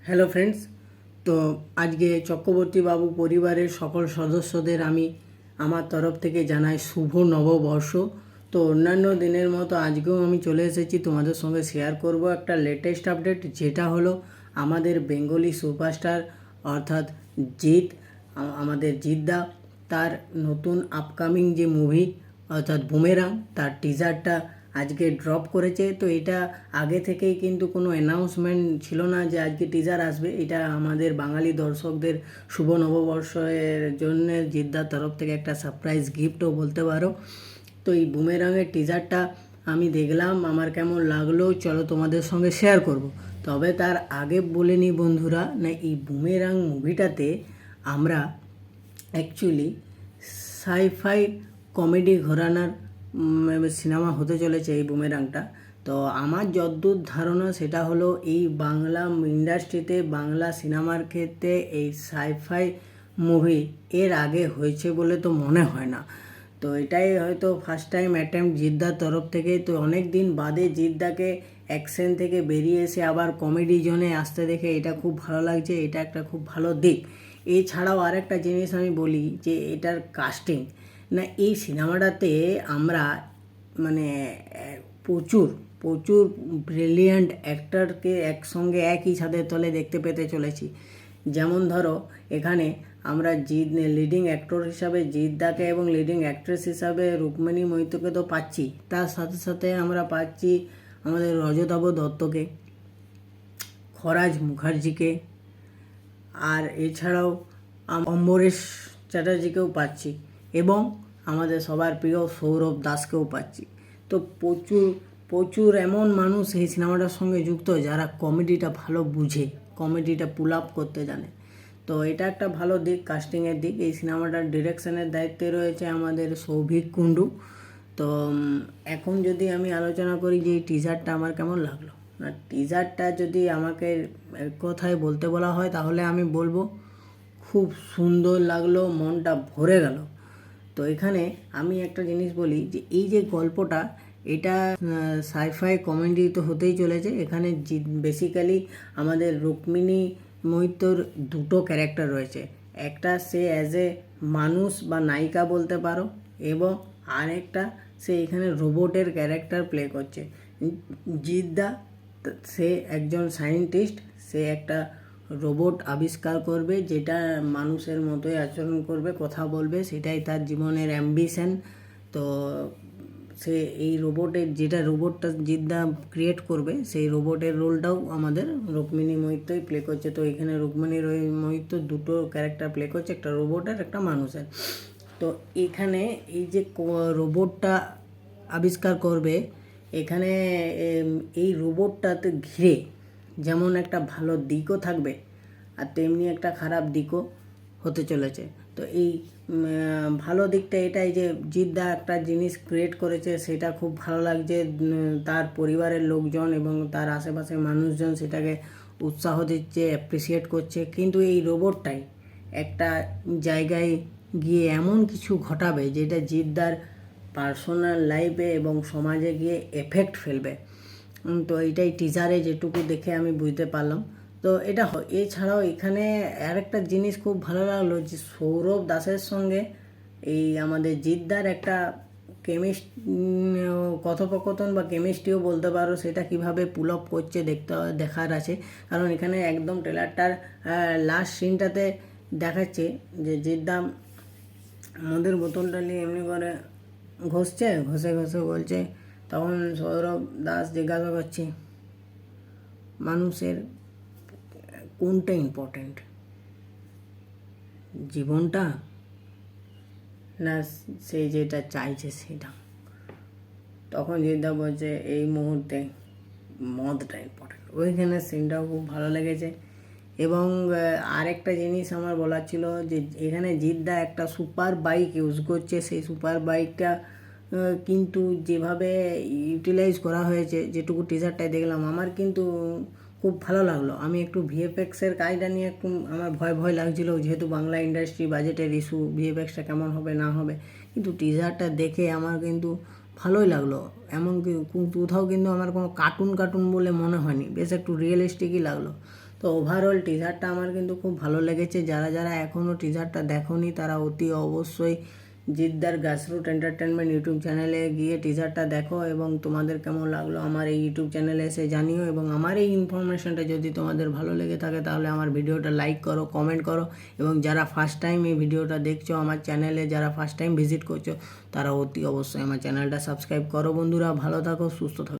Hello friends. তো আজকে চক্রবর্তী বাবু পরিবারের সকল সদস্যদের আমি আমার তরফ থেকে জানাই শুভ নববর্ষ। তো অন্যান্য দিনের মতো আজকেও আমি চলে এসেছি তোমাদের সঙ্গে শেয়ার করব একটা লেটেস্ট আপডেট, যেটা হলো আমাদের বেঙ্গলি সুপারস্টার অর্থাৎ জিৎ, আমাদের জিৎদা, তার নতুন আপকামিং যে মুভি অর্থাৎ বুমেরাং, তার টিজারটা আজকে ড্রপ করেছে। তো এটা আগে থেকেই কিন্তু কোনো অ্যানাউন্সমেন্ট ছিল না যে আজকে টিজার আসবে। এটা আমাদের বাঙালি দর্শকদের শুভ নববর্ষের জন্য জিদ্দার তরফ থেকে একটা সারপ্রাইজ গিফটও বলতে পারো। তো এই বুমেরাংয়ের টিজারটা আমি দেখলাম, আমার কেমন লাগলো চলো তোমাদের সঙ্গে শেয়ার করব। তবে তার আগে বলে নিই বন্ধুরা, না এই বুমেরাং মুভিটাতে আমরা অ্যাকচুয়ালি সাইফাই কমেডি ঘরানার সিনেমা হতে চলেছে এই বুমেরাংটা। তো আমার যদ্দূর ধারণা সেটা হলো এই বাংলা ইন্ডাস্ট্রিতে, বাংলা সিনেমার ক্ষেত্রে এই সাইফাই মুভি এর আগে হয়েছে বলে তো মনে হয় না। তো এটাই হয়তো ফার্স্ট টাইম অ্যাটেম্প্ট জিদ্দার তরফ থেকে। তো অনেক দিন বাদে জিদ্দাকে অ্যাকশন থেকে বেরিয়ে এসে আবার কমেডি জোনে আসতে দেখে এটা খুব ভালো লাগছে। এটা একটা খুব ভালো দিক। এছাড়াও আরেকটা জিনিস আমি বলি যে এটার কাস্টিং, না এই সিনেমাটাতে আমরা মানে প্রচুর প্রচুর ব্রিলিয়ান্ট অ্যাক্টরকে একসঙ্গে একই ছাদের তলে দেখতে পেতে চলেছি। যেমন ধরো এখানে আমরা লিডিং অ্যাক্টর হিসাবে জিৎদাকে এবং লিডিং অ্যাক্ট্রেস হিসাবে রুক্মিণী মৈত্রকে তো পাচ্ছি, তার সাথে সাথে আমরা পাচ্ছি আমাদের রজতাভ দত্তকে, খরাজ মুখার্জিকে, আর এছাড়াও অম্বরেশ চ্যাটার্জিকেও পাচ্ছি এবং আমাদের সবার প্রিয় সৌরভ দাসকেও পাচ্ছি। তো প্রচুর প্রচুর এমন মানুষ এই সিনেমাটার সঙ্গে যুক্ত যারা কমেডিটা ভালো বুঝে, কমেডিটা পুল আপ করতে জানে। তো এটা একটা ভালো দিক, কাস্টিংয়ের দিক। এই সিনেমাটার ডিরেকশনের দায়িত্বে রয়েছে আমাদের সৌভিক কুণ্ডু। তো এখন যদি আমি আলোচনা করি যে এই টিজারটা আমার কেমন লাগলো, না টিজারটা যদি আমাকে এক কথায় বলতে বলা হয় তাহলে আমি বলবো খুব সুন্দর লাগলো, মনটা ভরে গেল। তো এখানে আমি একটা জিনিস বলি যে এই যে গল্পটা, এটা সাইফাই কমেডি তো হতেই চলেছে। এখানে বেসিক্যালি আমাদের রুক্মিণী মৈত্রর দুটো ক্যারেক্টার রয়েছে। একটা সে অ্যাজ এ মানুষ বা নায়িকা বলতে পারো, এবং আরেকটা সে এখানে রোবটের ক্যারেক্টার প্লে করছে। জিদ্দা সে একজন সায়েন্টিস্ট, সে একটা রোবট আবিষ্কার করবে যেটা মানুষের মতোই আচরণ করবে, কথা বলবে, সেটাই তার জীবনের অ্যাম্বিশন। তো সে এই রোবটটা জিদ্দা ক্রিয়েট করবে, সেই রোবটের রোলটাও আমাদের রুক্মিণী মৈত্রই প্লে করছে। তো এখানে রুক্মিণী মৈত্র দুটো ক্যারেক্টার প্লে করছে, একটা রোবটের একটা মানুষের। তো এখানে এই যে রোবটটা আবিষ্কার করবে, এখানে এই রোবটটাতে ঘিরে যেমন একটা ভালো দিকও থাকবে আর তেমনি একটা খারাপ দিকও হতে চলেছে। তো এই ভালো দিকটা এটাই যে জিদ্দা একটা জিনিস ক্রিয়েট করেছে, সেটা খুব ভালো লাগছে। তার পরিবারের লোকজন এবং তার আশেপাশের মানুষজন সেটাকে উৎসাহ দিচ্ছে, অ্যাপ্রিসিয়েট করছে। কিন্তু এই রোবটটাই একটা জায়গায় গিয়ে এমন কিছু ঘটাবে যেটা জিদ্দার পার্সোনাল লাইফে এবং সমাজে গিয়ে এফেক্ট ফেলবে। তো এইটাই টিজারে যেটুকু দেখে আমি বুঝতে পারলাম। তো এটা এছাড়াও এখানে আরেকটা জিনিস খুব ভালো লাগলো যে সৌরভ দাসের সঙ্গে এই আমাদের জিদ্দার একটা কথোপকথন বা কেমিস্ট্রিও বলতে পারো, সেটা কিভাবে পুল আপ করছে দেখার আছে। কারণ এখানে একদম ট্রেলারটার লাস্ট সিনটাতে দেখাচ্ছে যে জিদ্দা মদের বোতলটা নিয়ে এমনি করে ঘষে ঘষে বলছে, তখন সৌরভ দাস জিজ্ঞাসা করছে মানুষের কোনটা ইম্পর্ট্যান্ট, জীবনটা না সে যেটা চাইছে সেটা? তখন জিদ্দা বলছে এই মুহূর্তে মদটা ইম্পর্ট্যান্ট। ওইখানে সিনটাও খুব ভালো লেগেছে। এবং আরেকটা জিনিস আমার বলার ছিল যে এখানে জিদ্দা একটা সুপার বাইক ইউজ করছে। সেই সুপার বাইকটা কিন্তু যেভাবে ইউটিলাইজ করা হয়েছে, যেটুকু টিজারটায় দেখলাম, আমার কিন্তু খুব ভালো লাগলো। আমি একটু ভিএফএক্সের কাজটা নিয়ে একটু আমার ভয় লাগছিলো, যেহেতু বাংলা ইন্ডাস্ট্রি বাজেটের ইস্যু, ভিএফএক্সটা কেমন হবে না হবে। কিন্তু টিজারটা দেখে আমার কিন্তু ভালোই লাগলো। এমনকি কোথাও কিন্তু আমার কোনো কার্টুন বলে মনে হয়নি, বেশ একটু রিয়েলিস্টিকই লাগলো। তো তো ওভারঅল টিজারটা আমার কিন্তু খুব ভালো লেগেছে। যারা যারা এখনও টিজারটা দেখোনি তারা অতি অবশ্যই জিদ্দার গ্রাসরুট এন্টারটেনমেন্ট ইউটিউব চ্যানেলে গিয়ে টিজারটা দেখো এবং তোমাদের কেমন লাগলো আমার এই ইউটিউব চ্যানেলে এসে জানিও। এবং আমার এই ইনফরমেশনটা যদি তোমাদের ভালো লেগে থাকে তাহলে আমার ভিডিওটা লাইক করো, কমেন্ট করো। এবং যারা ফার্স্ট টাইম এই ভিডিওটা দেখছো আমার চ্যানেলে, যারা ফার্স্ট টাইম ভিজিট করছো তারা অতি অবশ্যই আমার চ্যানেলটা সাবস্ক্রাইব করো। বন্ধুরা ভালো থাকো, সুস্থ থাকো।